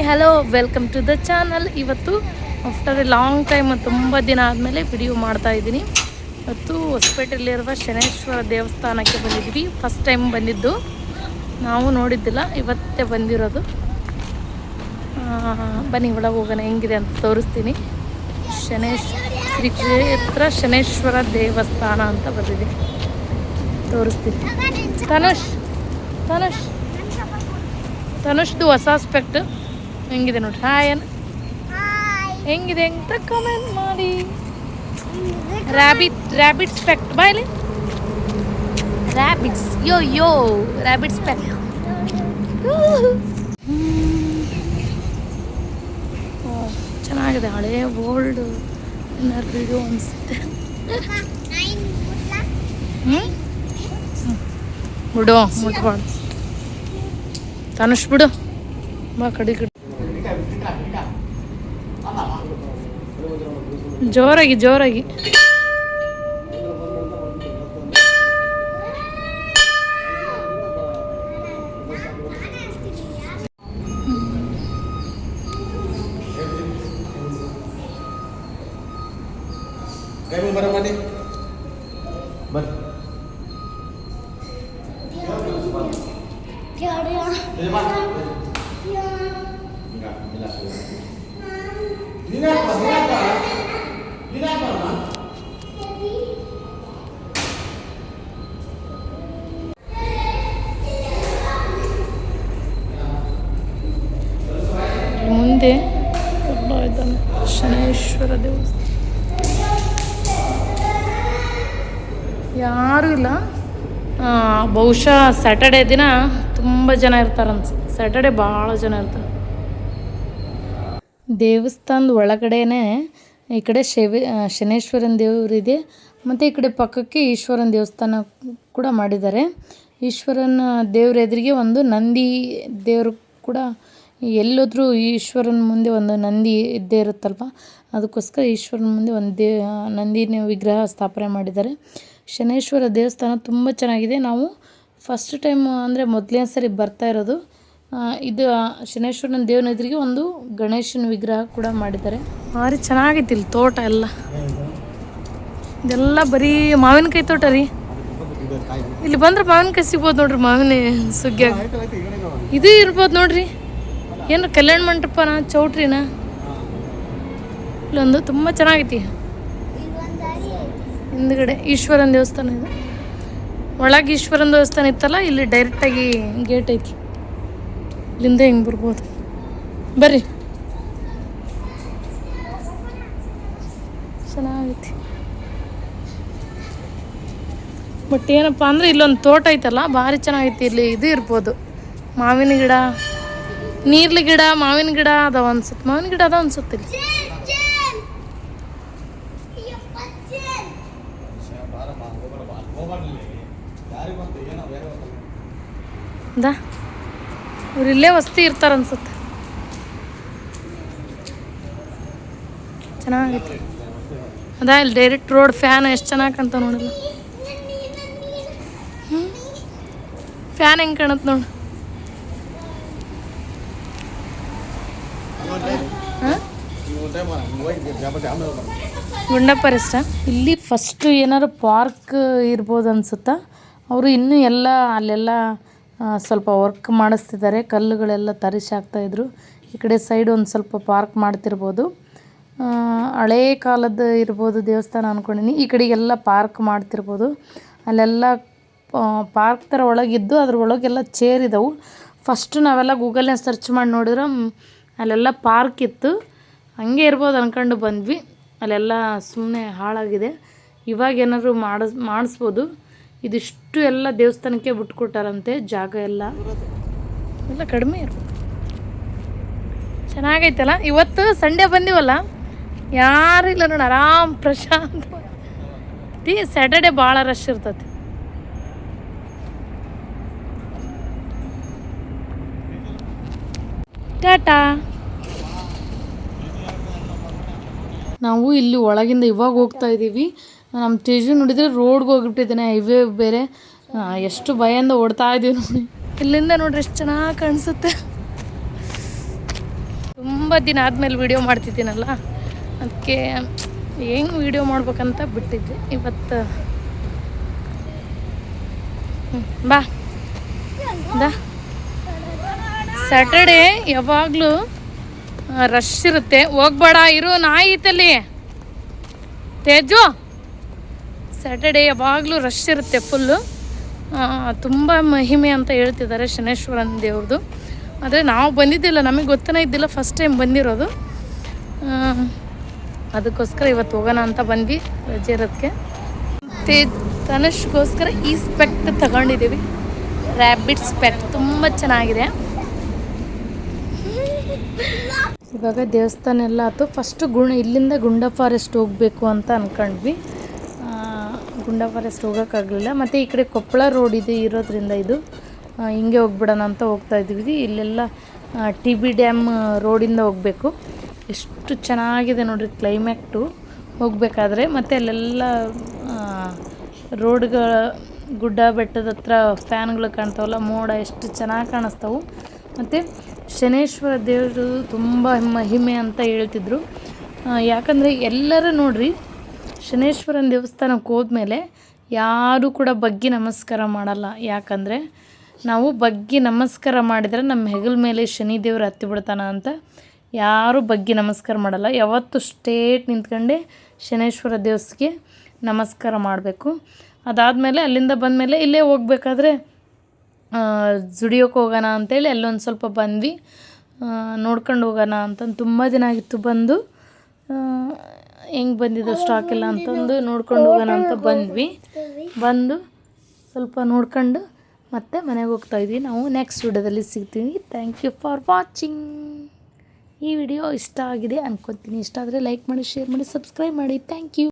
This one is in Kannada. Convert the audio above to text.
Hello welcome to the channel. ಇವತ್ತು ಆಫ್ಟರ್ ಎ ಲಾಂಗ್ ಟೈಮ್ ತುಂಬ ದಿನ ಆದಮೇಲೆ ವಿಡಿಯೋ ಮಾಡ್ತಾ ಇದ್ದೀನಿ. ಇವತ್ತು ಹೊಸಪೇಟೆಯಲ್ಲಿರುವ ಶನೇಶ್ವರ ದೇವಸ್ಥಾನಕ್ಕೆ ಬಂದಿದ್ವಿ. ಫಸ್ಟ್ ಟೈಮ್ ಬಂದಿದ್ದು, ನಾವು ನೋಡಿದ್ದಿಲ್ಲ, ಇವತ್ತೇ ಬಂದಿರೋದು. ಬನ್ನಿ ಒಳಗೆ ಹೋಗೋಣ, ಹೆಂಗಿದೆ ಅಂತ ತೋರಿಸ್ತೀನಿ. ಶ್ರೀ ಕ್ಷೇತ್ರ ಶನೇಶ್ವರ ದೇವಸ್ಥಾನ ಅಂತ ಬಂದಿದೆ, ತೋರಿಸ್ತೀನಿ. ತನುಷ್ದು ಹೊಸ ಸ್ಪೆಕ್ಟ್ ಹೆಂಗಿದೆ ನೋಡಿ. ಹಾಯ್ ಹೆಂಗಿದೆ ಅಂತ ಕಮೆಂಟ್ ಮಾಡಿ. ರ್ಯಾಬಿಟ್ ಸ್ಪೆಕ್ಟ್ ಬಾಯ್ಲಿ. ರ್ಯಾಬಿಟ್ ಸ್ಪೆಕ್ಟ್ ಚೆನ್ನಾಗಿದೆ. ಹಳೇ ಓಲ್ಡ್ ಏನಾರು ವಿಡಿಯೋ ಅನಿಸುತ್ತೆ. ಬಿಡು, ಮುಟ್ಬಾರ್ದು. ತನುಷ್ ಬಿಡು, ಬಾ ಕಡಿ ಜೋರಾಗಿ ಮುಂದೆ ಇದ್ದಾನೆ ಶನೇಶ್ವರ ದೇವಸ್ಥಾನ. ಯಾರೂ ಇಲ್ಲ. ಬಹುಶಃ ಸ್ಯಾಟರ್ಡೇ ದಿನ ತುಂಬ ಜನ ಇರ್ತಾರೆ ಅನ್ಸುತ್ತೆ. ಸ್ಯಾಟರ್ಡೇ ಭಾಳ ಜನ ಇರ್ತಾರೆ. ದೇವಸ್ಥಾನದ ಒಳಗಡೆನೇ ಈ ಕಡೆ ಶನೇಶ್ವರನ ದೇವರಿದೆ, ಮತ್ತು ಈ ಕಡೆ ಪಕ್ಕಕ್ಕೆ ಈಶ್ವರನ ದೇವಸ್ಥಾನ ಕೂಡ ಮಾಡಿದ್ದಾರೆ. ಈಶ್ವರನ ದೇವ್ರ ಎದುರಿಗೆ ಒಂದು ನಂದಿ ದೇವರು ಕೂಡ, ಎಲ್ಲೋದ್ರೂ ಈಶ್ವರನ ಮುಂದೆ ಒಂದು ನಂದಿ ಇದ್ದೇ ಇರುತ್ತಲ್ವ, ಅದಕ್ಕೋಸ್ಕರ ಈಶ್ವರನ ಮುಂದೆ ಒಂದು ನಂದಿನ ವಿಗ್ರಹ ಸ್ಥಾಪನೆ ಮಾಡಿದ್ದಾರೆ. ಶನೇಶ್ವರ ದೇವಸ್ಥಾನ ತುಂಬ ಚೆನ್ನಾಗಿದೆ. ನಾವು ಫಸ್ಟ್ ಟೈಮ್ ಅಂದರೆ ಮೊದಲನೇ ಸರಿ ಬರ್ತಾ ಇರೋದು. ಇದು ಶನೇಶ್ವರನ ದೇವನ ಎದುರಿಗೆ ಒಂದು ಗಣೇಶನ ವಿಗ್ರಹ ಕೂಡ ಮಾಡಿದ್ದಾರೆ. ಭಾರಿ ಚೆನ್ನಾಗೈತಿ ಇಲ್ಲಿ ತೋಟ ಎಲ್ಲ. ಇದೆಲ್ಲ ಬರೀ ಮಾವಿನಕಾಯಿ ತೋಟ ರೀ. ಇಲ್ಲಿ ಬಂದ್ರೆ ಮಾವಿನಕಾಯಿ ಸಿಗ್ಬೋದು ನೋಡ್ರಿ. ಮಾವಿನ ಸುಗ್ಗಿಯಾಗ ಇದು ಇರ್ಬೋದು ನೋಡ್ರಿ. ಏನು ಕಲ್ಯಾಣ ಮಂಟಪನ ಚೌಟ್ರಿನ ಇಲ್ಲೊಂದು ತುಂಬ ಚೆನ್ನಾಗೈತಿ. ಹಿಂದ್ಗಡೆ ಈಶ್ವರನ ದೇವಸ್ಥಾನ ಇದೆ. ಒಳಗೆ ಈಶ್ವರನ ದೇವಸ್ಥಾನ ಇತ್ತಲ್ಲ, ಇಲ್ಲಿ ಡೈರೆಕ್ಟಾಗಿ ಗೇಟ್ ಐತಿ. ಇಲ್ಲಿಂದ ಹೆಂಗೆ ಬರ್ಬೋದು, ಬರ್ರಿ. ಚೆನ್ನಾಗೈತಿ. ಬಟ್ ಏನಪ್ಪ ಅಂದರೆ ಇಲ್ಲೊಂದು ತೋಟ ಐತಲ್ಲ, ಭಾರಿ ಚೆನ್ನಾಗೈತಿ. ಇಲ್ಲಿ ಇದು ಇರ್ಬೋದು, ಮಾವಿನ ಗಿಡ, ನೀರ್ಲಿ ಗಿಡ, ಮಾವಿನ ಗಿಡ ಅದಾವ ಅನ್ಸುತ್ತೆ. ಮಾವಿನ ಗಿಡ ಅದಾವ ಅನ್ಸುತ್ತೆ ಇಲ್ಲಿ. ಇವ್ರು ಇಲ್ಲೇ ವಸ್ತಿ ಇರ್ತಾರ ಅನ್ಸುತ್ತೆ. ಚೆನ್ನಾಗೈತಿ. ಅದಾ ಇಲ್ಲಿ ಡೈರೆಕ್ಟ್ ರೋಡ್. ಫ್ಯಾನ್ ಎಷ್ಟು ಚೆನ್ನಾಗಿ ಕಾಣ್ತಾವ ನೋಡಿಲ್ಲ. ಫ್ಯಾನ್ ಹೆಂಗೆ ಕಾಣುತ್ತೆ ನೋಡು. ಗುಂಡಪ್ಪ ರೆಸ್ಟ. ಇಲ್ಲಿ ಫಸ್ಟು ಏನಾದ್ರು ಪಾರ್ಕ್ ಇರ್ಬೋದು ಅನ್ಸುತ್ತಾ. ಅವರು ಇನ್ನೂ ಎಲ್ಲ ಅಲ್ಲೆಲ್ಲ ಸ್ವಲ್ಪ ವರ್ಕ್ ಮಾಡಿಸ್ತಿದ್ದಾರೆ. ಕಲ್ಲುಗಳೆಲ್ಲ ತರಿಸಿ ಹಾಕ್ತಾಯಿದ್ರು. ಈ ಕಡೆ ಸೈಡ್ ಒಂದು ಸ್ವಲ್ಪ ಪಾರ್ಕ್ ಮಾಡ್ತಿರ್ಬೋದು. ಹಳೇ ಕಾಲದ್ದು ಇರ್ಬೋದು ದೇವಸ್ಥಾನ ಅಂದ್ಕೊಂಡಿನಿ. ಈ ಕಡೆಗೆಲ್ಲ ಪಾರ್ಕ್ ಮಾಡ್ತಿರ್ಬೋದು. ಅಲ್ಲೆಲ್ಲ ಪಾರ್ಕ್ ಥರ ಒಳಗಿದ್ದು ಅದ್ರ ಒಳಗೆಲ್ಲ ಚೇರ್ ಇದ್ದವು. ಫಸ್ಟು ನಾವೆಲ್ಲ ಗೂಗಲ್ನಾಗ ಸರ್ಚ್ ಮಾಡಿ ನೋಡಿದ್ರೆ ಅಲ್ಲೆಲ್ಲ ಪಾರ್ಕ್ ಇತ್ತು. ಹಂಗೆ ಇರ್ಬೋದು ಅಂದ್ಕೊಂಡು ಬಂದ್ವಿ. ಅಲ್ಲೆಲ್ಲ ಸುಮ್ಮನೆ ಹಾಳಾಗಿದೆ. ಇವಾಗ ಏನಾದ್ರು ಮಾಡಿಸ್ಬೋದು. ಇದಿಷ್ಟು ಎಲ್ಲ ದೇವಸ್ಥಾನಕ್ಕೆ ಬಿಟ್ಕೊಟ್ಟಾರಂತೆ ಜಾಗ ಎಲ್ಲ ಕಡಿಮೆ ಇರ್ಬೋದು. ಚೆನ್ನಾಗೈತಲ್ಲ. ಇವತ್ತು ಸಂಡೇ ಬಂದಿವಲ್ಲ, ಯಾರು ಇಲ್ಲ ನೋಡಿ, ಆರಾಮ್ ಪ್ರಶಾಂತ. ಸ್ಯಾಟರ್ಡೇ ಭಾಳ ರಶ್ ಇರ್ತೈತಿ. ಟಾಟಾ. ನಾವು ಇಲ್ಲಿ ಒಳಗಿಂದ ಇವಾಗ ಹೋಗ್ತಾ ಇದ್ದೀವಿ. ನಮ್ಮ ತೇಜು ನೋಡಿದರೆ ರೋಡ್ಗೆ ಹೋಗಿಬಿಟ್ಟಿದ್ದಾನೆ. ಹೈವೇ ಬೇರೆ. ಎಷ್ಟು ಭಯಿಂದ ಓಡ್ತಾ ಇದ್ದೀವಿ ನೋಡಿ. ಇಲ್ಲಿಂದ ನೋಡ್ರಿ ಎಷ್ಟು ಚೆನ್ನಾಗಿ ಕಾಣಿಸುತ್ತೆ. ತುಂಬ ದಿನ ಆದಮೇಲೆ ವೀಡಿಯೋ ಮಾಡ್ತಿದ್ದೀನಲ್ಲ, ಅದಕ್ಕೆ ಹೆಂಗೆ ವೀಡಿಯೋ ಮಾಡ್ಬೇಕಂತ ಬಿಟ್ಟಿದ್ದೆ. ಇವತ್ತು ಬಾ ಸ್ಯಾಟರ್ಡೇ ಯಾವಾಗಲೂ ರಶ್ ಇರುತ್ತೆ. ಹೋಗ್ಬೇಡ, ಇರು, ನಾಯಿ ಐತಲ್ಲಿ ತೇಜು. ಸ್ಯಾಟರ್ಡೇ ಯಾವಾಗಲೂ ರಶ್ ಇರುತ್ತೆ ಫುಲ್ಲು. ತುಂಬ ಮಹಿಮೆ ಅಂತ ಹೇಳ್ತಿದ್ದಾರೆ ಶನೇಶ್ವರನ ದೇವ್ರದ್ದು. ಆದರೆ ನಾವು ಬಂದಿದ್ದಿಲ್ಲ, ನಮಗೆ ಗೊತ್ತನೇ ಇದ್ದಿಲ್ಲ, ಫಸ್ಟ್ ಟೈಮ್ ಬಂದಿರೋದು. ಅದಕ್ಕೋಸ್ಕರ ಇವತ್ತು ಹೋಗೋಣ ಅಂತ ಬಂದ್ವಿ ರಜೆ ಇರೋದಕ್ಕೆ. ತನುಷ್ಗೋಸ್ಕರ ಈ ಸ್ಪೆಕ್ಟ್ ತಗೊಂಡಿದ್ದೀವಿ, ರ್ಯಾಬಿಟ್ ಸ್ಪೆಕ್ಟ್, ತುಂಬ ಚೆನ್ನಾಗಿದೆ. ಇವಾಗ ದೇವಸ್ಥಾನ ಎಲ್ಲ ಆಯ್ತು. ಫಸ್ಟು ಇಲ್ಲಿಂದ ಗುಂಡ ಫಾರೆಸ್ಟ್ ಹೋಗಬೇಕು ಅಂತ ಅಂದ್ಕೊಂಡ್ವಿ. ಗುಂಡ ಫಾರೆಸ್ಟ್ ಹೋಗೋಕ್ಕಾಗಲಿಲ್ಲ. ಮತ್ತು ಈ ಕಡೆ ಕೊಪ್ಪಳ ರೋಡ್ ಇರೋದ್ರಿಂದ ಇದು ಹಿಂಗೆ ಹೋಗ್ಬಿಡೋಣ ಅಂತ ಹೋಗ್ತಾ ಇದ್ವಿ. ಇಲ್ಲೆಲ್ಲ TB ಡ್ಯಾಮ್ ರೋಡಿಂದ ಹೋಗಬೇಕು. ಎಷ್ಟು ಚೆನ್ನಾಗಿದೆ ನೋಡಿರಿ ಕ್ಲೈಮ್ಯಾಕ್ಟು ಹೋಗಬೇಕಾದ್ರೆ. ಮತ್ತು ಅಲ್ಲೆಲ್ಲ ರೋಡ್ಗಳ ಗುಡ್ಡ ಬೆಟ್ಟದ ಹತ್ರ ಫ್ಯಾನ್ಗಳು ಕಾಣ್ತಾವಲ್ಲ, ಮೋಡ ಎಷ್ಟು ಚೆನ್ನಾಗಿ ಕಾಣಿಸ್ತಾವೆ. ಮತ್ತು ಶನೇಶ್ವರ ದೇವರು ತುಂಬ ಮಹಿಮೆ ಅಂತ ಹೇಳ್ತಿದ್ರು. ಯಾಕಂದರೆ ಎಲ್ಲರೂ ನೋಡ್ರಿ, ಶನೇಶ್ವರನ ದೇವಸ್ಥಾನಕ್ಕೆ ಹೋದ್ಮೇಲೆ ಯಾರೂ ಕೂಡ ಬಗ್ಗಿ ನಮಸ್ಕಾರ ಮಾಡಲ್ಲ. ಯಾಕಂದರೆ ನಾವು ಬಗ್ಗಿ ನಮಸ್ಕಾರ ಮಾಡಿದರೆ ನಮ್ಮ ಹೆಗಲ ಮೇಲೆ ಶನಿ ದೇವರು ಹತ್ತಿ ಬಿಡ್ತಾನ ಅಂತ ಯಾರೂ ಬಗ್ಗಿ ನಮಸ್ಕಾರ ಮಾಡಲ್ಲ. ಯಾವತ್ತು ಸ್ಟೇಟ್ ನಿಂತ್ಕೊಂಡೆ ಶನೇಶ್ವರ ದೇವಸ್ಥಾನಕ್ಕೆ ನಮಸ್ಕಾರ ಮಾಡಬೇಕು. ಅದಾದಮೇಲೆ ಅಲ್ಲಿಂದ ಬಂದಮೇಲೆ ಇಲ್ಲೇ ಹೋಗ್ಬೇಕಾದ್ರೆ ಜುಡಿಯೋಕ್ಕೆ ಹೋಗೋಣ ಅಂತೇಳಿ ಅಲ್ಲೊಂದು ಸ್ವಲ್ಪ ಬಂದ್ವಿ, ನೋಡ್ಕೊಂಡು ಹೋಗೋಣ ಅಂತಂದು. ತುಂಬ ದಿನ ಆಗಿತ್ತು ಬಂದು, ಹೆಂಗೆ ಬಂದಿದ್ದು ಸ್ಟಾಕ್ ಇಲ್ಲ ಅಂತಂದು ನೋಡ್ಕೊಂಡು ಹೋಗೋಣ ಅಂತ ಬಂದು ಸ್ವಲ್ಪ ನೋಡ್ಕೊಂಡು ಮತ್ತೆ ಮನೆಗೆ ಹೋಗ್ತಾಯಿದ್ವಿ. ನಾವು ನೆಕ್ಸ್ಟ್ ವಿಡಿಯೋದಲ್ಲಿ ಸಿಗ್ತೀವಿ. Thank you for watching. ಈ ವಿಡಿಯೋ ಇಷ್ಟ ಆಗಿದೆ ಅನ್ಕೊತೀನಿ. ಇಷ್ಟ ಆದರೆ ಲೈಕ್ ಮಾಡಿ, ಶೇರ್ ಮಾಡಿ, ಸಬ್ಸ್ಕ್ರೈಬ್ ಮಾಡಿ. Thank you.